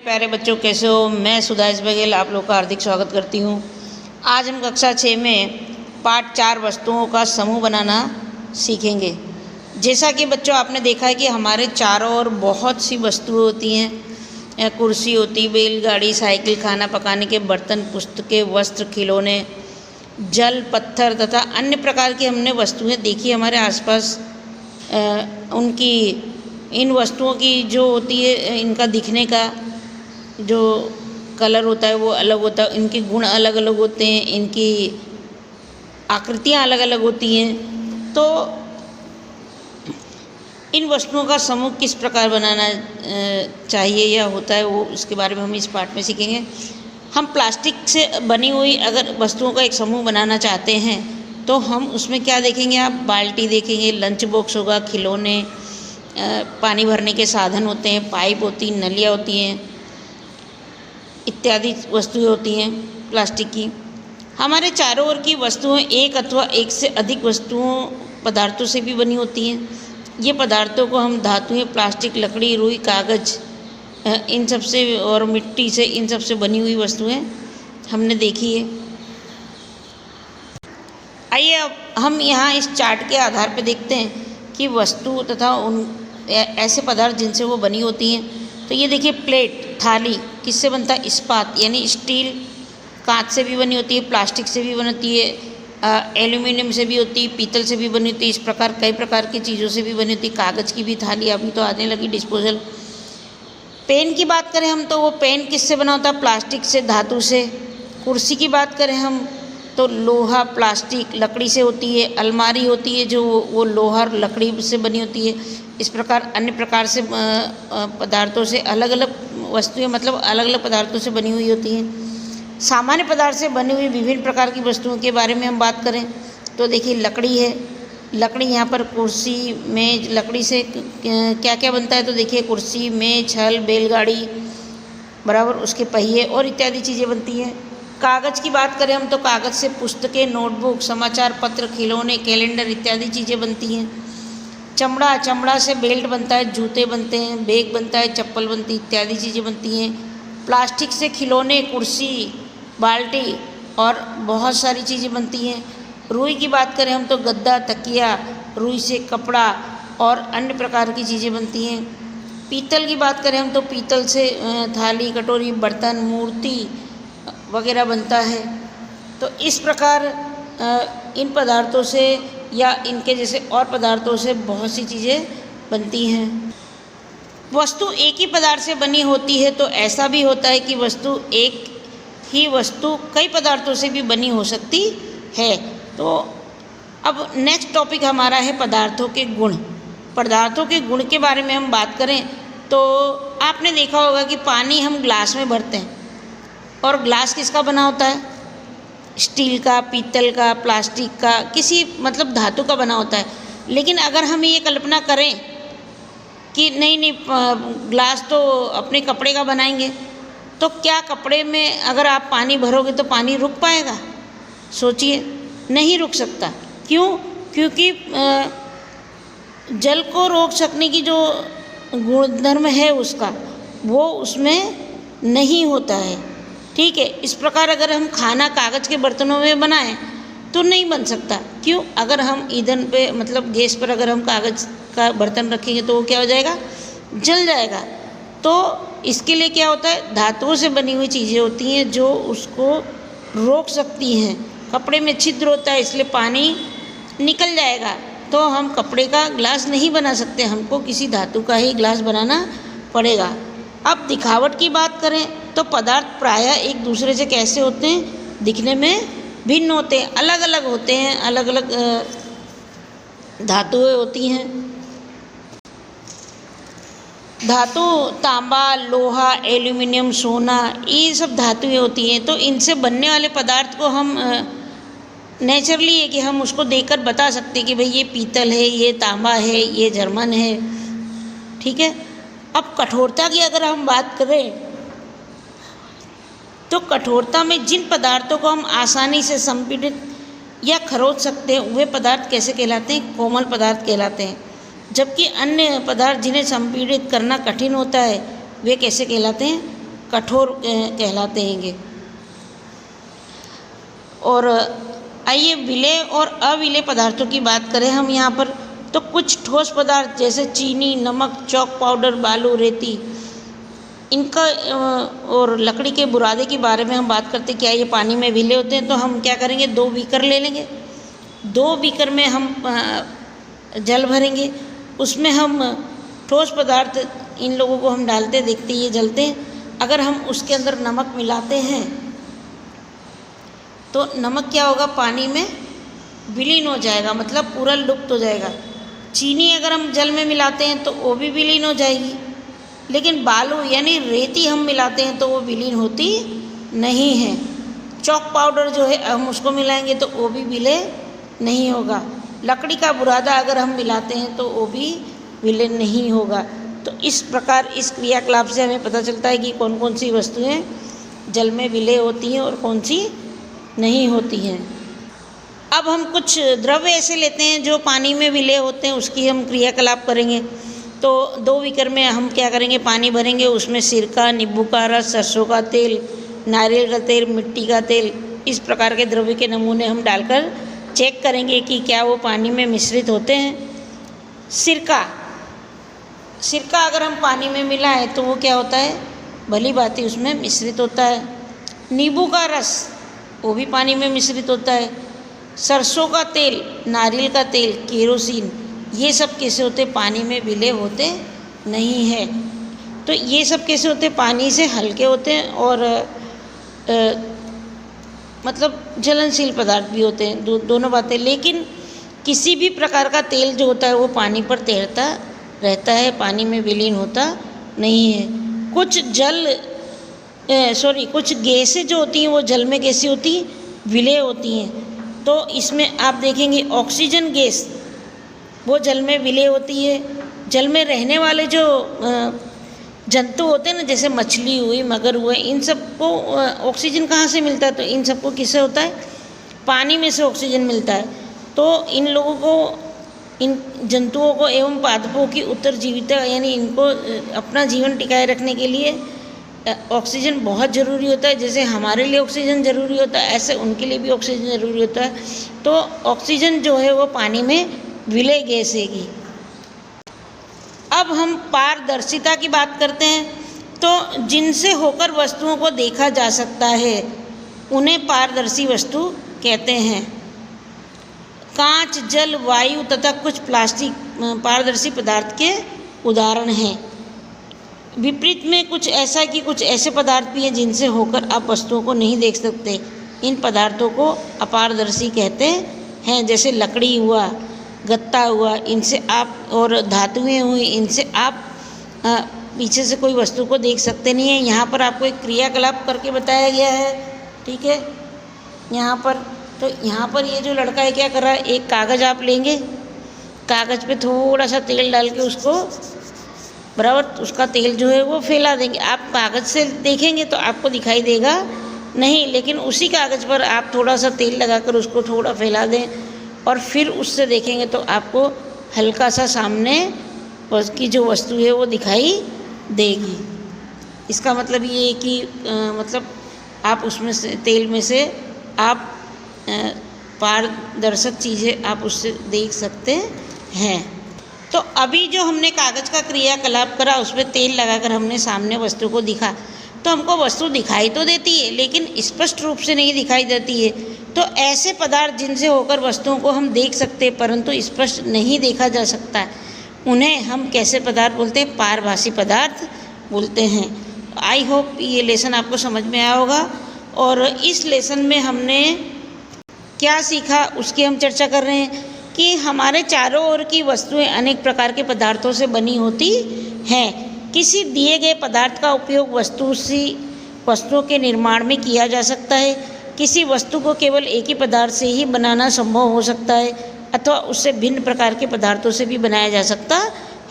प्यारे बच्चों, कैसे हो। मैं सुधांश बघेल आप लोग का हार्दिक स्वागत करती हूँ। आज हम कक्षा 6 में पाठ 4 वस्तुओं का समूह बनाना सीखेंगे। जैसा कि बच्चों आपने देखा है कि हमारे चारों ओर बहुत सी वस्तुएं होती हैं। कुर्सी होती, बैलगाड़ी, साइकिल, खाना पकाने के बर्तन, पुस्तकें, वस्त्र, खिलौने, जल, पत्थर तथा अन्य प्रकार की हमने वस्तुएं देखी हमारे आसपास। उनकी इन वस्तुओं की जो होती है, इनका दिखने का जो कलर होता है वो अलग होता है, इनके गुण अलग अलग होते हैं, इनकी आकृतियाँ अलग अलग होती हैं। तो इन वस्तुओं का समूह किस प्रकार बनाना चाहिए या होता है, वो इसके बारे में हम इस पाठ में सीखेंगे। हम प्लास्टिक से बनी हुई अगर वस्तुओं का एक समूह बनाना चाहते हैं तो हम उसमें क्या देखेंगे, आप बाल्टी देखेंगे, लंच बॉक्स होगा, खिलौने, पानी भरने के साधन होते हैं, पाइप होती, नलियाँ होती हैं, इत्यादि वस्तुएं होती हैं प्लास्टिक की। हमारे चारों ओर की वस्तुएं एक अथवा एक से अधिक पदार्थों से भी बनी होती हैं। ये पदार्थों को हम धातुएं, प्लास्टिक, लकड़ी, रुई, कागज़, इन सब से और मिट्टी से, इन सब से बनी हुई वस्तुएं हमने देखी है। आइए अब हम यहाँ इस चार्ट के आधार पर देखते हैं कि वस्तु तथा उन ऐसे पदार्थ जिनसे वो बनी होती हैं। तो ये देखिए, प्लेट, थाली किससे बनता है, इस्पात यानी स्टील, कांच से भी बनी होती है, प्लास्टिक से भी बनती है, एल्यूमिनियम से भी होती है, पीतल से भी बनी होती है। इस प्रकार कई प्रकार की चीज़ों से भी बनी होती है। कागज़ की भी थाली अभी तो आने लगी, डिस्पोजल। पेन की बात करें हम तो वो पेन किससे बना होता है, प्लास्टिक से, धातु से। कुर्सी की बात करें हम तो लोहा, प्लास्टिक, लकड़ी से होती है। अलमारी होती है जो वो लोहा, लकड़ी से बनी होती है। इस प्रकार अन्य प्रकार से पदार्थों से अलग अलग वस्तुएं, मतलब अलग अलग पदार्थों से बनी हुई होती हैं। सामान्य पदार्थ से बनी हुई विभिन्न प्रकार की वस्तुओं के बारे में हम बात करें तो देखिए, लकड़ी है। लकड़ी यहाँ पर कुर्सी, मेज, लकड़ी से क्या क्या बनता है तो देखिए, कुर्सी, मेज, हल, बैलगाड़ी बराबर, उसके पहिए और इत्यादि चीज़ें बनती हैं। कागज़ की बात करें हम तो कागज़ से पुस्तकें, नोटबुक, समाचार पत्र, खिलौने, कैलेंडर इत्यादि चीज़ें बनती हैं। चमड़ा से बेल्ट बनता है, जूते बनते हैं, बैग बनता है, चप्पल बनती है, इत्यादि चीज़ें बनती हैं। प्लास्टिक से खिलौने, कुर्सी, बाल्टी और बहुत सारी चीज़ें बनती हैं। रुई की बात करें हम तो गद्दा, तकिया, रुई से कपड़ा और अन्य प्रकार की चीज़ें बनती हैं। पीतल की बात करें हम तो पीतल से थाली, कटोरी, बर्तन, मूर्ति वगैरह बनता है। तो इस प्रकार इन पदार्थों से या इनके जैसे और पदार्थों से बहुत सी चीज़ें बनती हैं। वस्तु एक ही पदार्थ से बनी होती है तो ऐसा भी होता है कि वस्तु एक ही वस्तु कई पदार्थों से भी बनी हो सकती है। तो अब नेक्स्ट टॉपिक हमारा है पदार्थों के गुण। पदार्थों के गुण के बारे में हम बात करें तो आपने देखा होगा कि पानी हम ग्लास में भरते हैं और ग्लास किसका बना होता है, स्टील का, पीतल का, प्लास्टिक का, किसी मतलब धातु का बना होता है। लेकिन अगर हम ये कल्पना करें कि नहीं ग्लास तो अपने कपड़े का बनाएंगे, तो क्या कपड़े में अगर आप पानी भरोगे तो पानी रुक पाएगा? सोचिए, नहीं रुक सकता। क्यों? क्योंकि जल को रोक सकने की जो गुणधर्म है उसका, वो उसमें नहीं होता है। ठीक है। इस प्रकार अगर हम खाना कागज़ के बर्तनों में बनाएं तो नहीं बन सकता। क्यों? अगर हम ईंधन पे मतलब गैस पर अगर हम कागज़ का बर्तन रखेंगे तो वो क्या हो जाएगा, जल जाएगा। तो इसके लिए क्या होता है, धातुओं से बनी हुई चीज़ें होती हैं जो उसको रोक सकती हैं। कपड़े में छिद्र होता है इसलिए पानी निकल जाएगा, तो हम कपड़े का ग्लास नहीं बना सकते, हमको किसी धातु का ही ग्लास बनाना पड़ेगा। अब दिखावट की बात करें तो पदार्थ प्रायः एक दूसरे से कैसे होते हैं, दिखने में भिन्न होते हैं, अलग अलग होते हैं, अलग अलग धातुएं होती हैं। धातु तांबा, लोहा, एल्यूमिनियम, सोना, ये सब धातुएं होती हैं। तो इनसे बनने वाले पदार्थ को हम नेचुरली है कि हम उसको देखकर बता सकते हैं कि भाई ये पीतल है, ये तांबा है, ये जर्मन है। ठीक है। अब कठोरता की अगर हम बात करें तो कठोरता में जिन पदार्थों को हम आसानी से संपीड़ित या खरोच सकते हैं वे पदार्थ कैसे कहलाते हैं, कोमल पदार्थ कहलाते हैं। जबकि अन्य पदार्थ जिन्हें संपीड़ित करना कठिन होता है वे कैसे कहलाते हैं, कठोर कहलाते हैंगे। और आइए विलेय और अविलेय पदार्थों की बात करें हम यहाँ पर, तो कुछ ठोस पदार्थ जैसे चीनी, नमक, चॉक पाउडर, बालू, रेती, इनका और लकड़ी के बुरादे के बारे में हम बात करते क्या ये पानी में विलेय होते हैं। तो हम क्या करेंगे, 2 बीकर ले लेंगे, 2 बीकर में हम जल भरेंगे, उसमें हम ठोस पदार्थ इन लोगों को हम डालते, देखते ये जलते हैं। अगर हम उसके अंदर नमक मिलाते हैं तो नमक क्या होगा, पानी में विलीन हो जाएगा, मतलब पूरा लुप्त हो जाएगा। चीनी अगर हम जल में मिलाते हैं तो वो भी विलीन हो जाएगी, लेकिन बालू यानी रेती हम मिलाते हैं तो वो विलीन होती नहीं है। चॉक पाउडर जो है हम उसको मिलाएंगे तो वो भी विलेय नहीं होगा। लकड़ी का बुरादा अगर हम मिलाते हैं तो वो भी विलेय नहीं होगा। तो इस प्रकार इस क्रियाकलाप से हमें पता चलता है कि कौन कौन सी वस्तुएं जल में विलेय होती हैं और कौन सी नहीं होती हैं। अब हम कुछ द्रव्य ऐसे लेते हैं जो पानी में विलेय होते हैं, उसकी हम क्रियाकलाप करेंगे। तो 2 बीकर में हम क्या करेंगे, पानी भरेंगे, उसमें सिरका, नींबू का रस, सरसों का तेल, नारियल का तेल, मिट्टी का तेल, इस प्रकार के द्रव्य के नमूने हम डालकर चेक करेंगे कि क्या वो पानी में मिश्रित होते हैं। सिरका अगर हम पानी में मिलाएं तो वो क्या होता है, भली भांति उसमें मिश्रित होता है। नींबू का रस वो भी पानी में मिश्रित होता है। सरसों का तेल, नारियल का तेल, केरोसिन, ये सब कैसे होते, पानी में विलेय होते नहीं है। तो ये सब कैसे होते, पानी से हल्के होते हैं और मतलब जलनशील पदार्थ भी होते हैं, दोनों बातें। लेकिन किसी भी प्रकार का तेल जो होता है वो पानी पर तैरता रहता है, पानी में विलीन होता नहीं है। कुछ गैसें जो होती हैं वो जल में कैसी होती, विलेय होती हैं। तो इसमें आप देखेंगे ऑक्सीजन गैस वो जल में विलेय होती है। जल में रहने वाले जो जंतु होते हैं ना, जैसे मछली हुई, मगर हुए, इन सबको ऑक्सीजन कहाँ से मिलता है, तो इन सबको किससे होता है, पानी में से ऑक्सीजन मिलता है। तो इन लोगों को, इन जंतुओं को एवं पादपों की उत्तरजीविता यानी इनको अपना जीवन टिकाए रखने के लिए ऑक्सीजन बहुत ज़रूरी होता है। जैसे हमारे लिए ऑक्सीजन ज़रूरी होता है, ऐसे उनके लिए भी ऑक्सीजन ज़रूरी होता है। तो ऑक्सीजन जो है वो पानी में विलेय गैस है। अब हम पारदर्शिता की बात करते हैं। तो जिनसे होकर वस्तुओं को देखा जा सकता है उन्हें पारदर्शी वस्तु कहते हैं। कांच, जल, वायु तथा कुछ प्लास्टिक पारदर्शी पदार्थ के उदाहरण हैं। विपरीत में कुछ ऐसा कि कुछ ऐसे पदार्थ भी हैं जिनसे होकर आप वस्तुओं को नहीं देख सकते। इन पदार्थों को अपारदर्शी कहते हैं। जैसे लकड़ी हुआ, गत्ता हुआ, इनसे आप, और धातुएं हुई, इनसे आप पीछे से कोई वस्तु को देख सकते नहीं हैं। यहाँ पर आपको एक क्रियाकलाप करके बताया गया है, ठीक है। यहाँ पर ये जो लड़का है क्या कर रहा है, एक कागज़ आप लेंगे, कागज़ पे थोड़ा सा तेल डाल के उसको बराबर उसका तेल जो है वो फैला देंगे। आप कागज़ से देखेंगे तो आपको दिखाई देगा नहीं, लेकिन उसी कागज़ पर आप थोड़ा सा तेल लगाकर उसको थोड़ा फैला दें और फिर उससे देखेंगे तो आपको हल्का सा सामने उसकी जो वस्तु है वो दिखाई देगी। इसका मतलब ये है कि मतलब आप उसमें से, तेल में से आप पारदर्शक चीज़ें आप उससे देख सकते हैं। तो अभी जो हमने कागज़ का क्रियाकलाप करा, उसमें तेल लगाकर हमने सामने वस्तु को दिखा, तो हमको वस्तु दिखाई तो देती है लेकिन स्पष्ट रूप से नहीं दिखाई देती है। तो ऐसे पदार्थ जिनसे होकर वस्तुओं को हम देख सकते हैं परंतु स्पष्ट नहीं देखा जा सकता है, उन्हें हम कैसे पदार्थ बोलते हैं, पारभासी पदार्थ बोलते हैं। आई होप ये लेसन आपको समझ में आया होगा। और इस लेसन में हमने क्या सीखा उसकी हम चर्चा कर रहे हैं कि हमारे चारों ओर की वस्तुएं अनेक प्रकार के पदार्थों से बनी होती हैं। किसी दिए गए पदार्थ का उपयोग वस्तुओं के निर्माण में किया जा सकता है। किसी वस्तु को केवल एक ही पदार्थ से ही बनाना संभव हो सकता है अथवा उससे भिन्न प्रकार के पदार्थों से भी बनाया जा सकता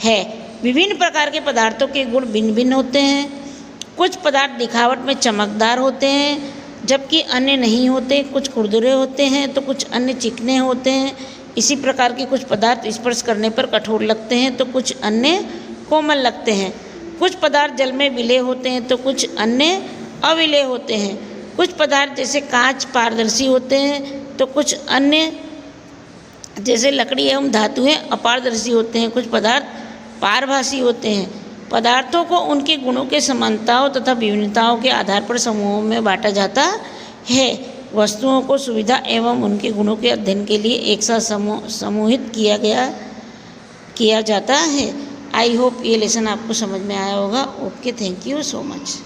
है। विभिन्न प्रकार के पदार्थों के गुण भिन्न भिन्न होते हैं। कुछ पदार्थ दिखावट में चमकदार होते हैं जबकि अन्य नहीं होते। कुछ खुरदुरे होते हैं तो कुछ अन्य चिकने होते हैं। इसी प्रकार के कुछ पदार्थ स्पर्श करने पर कठोर लगते हैं तो कुछ अन्य कोमल लगते हैं। कुछ पदार्थ जल में विलय होते हैं तो कुछ अन्य अविलय होते हैं। कुछ पदार्थ जैसे कांच पारदर्शी होते हैं तो कुछ अन्य जैसे लकड़ी एवं धातु हैं अपारदर्शी होते हैं। कुछ पदार्थ पारभासी होते हैं। पदार्थों को उनके गुणों के समानताओं तथा विभिन्नताओं के आधार पर समूहों में बांटा जाता है। वस्तुओं को सुविधा एवं उनके गुणों के अध्ययन के लिए एक साथ समूहित किया जाता है। आई होप ये लेसन आपको समझ में आया होगा। Okay, thank you so much.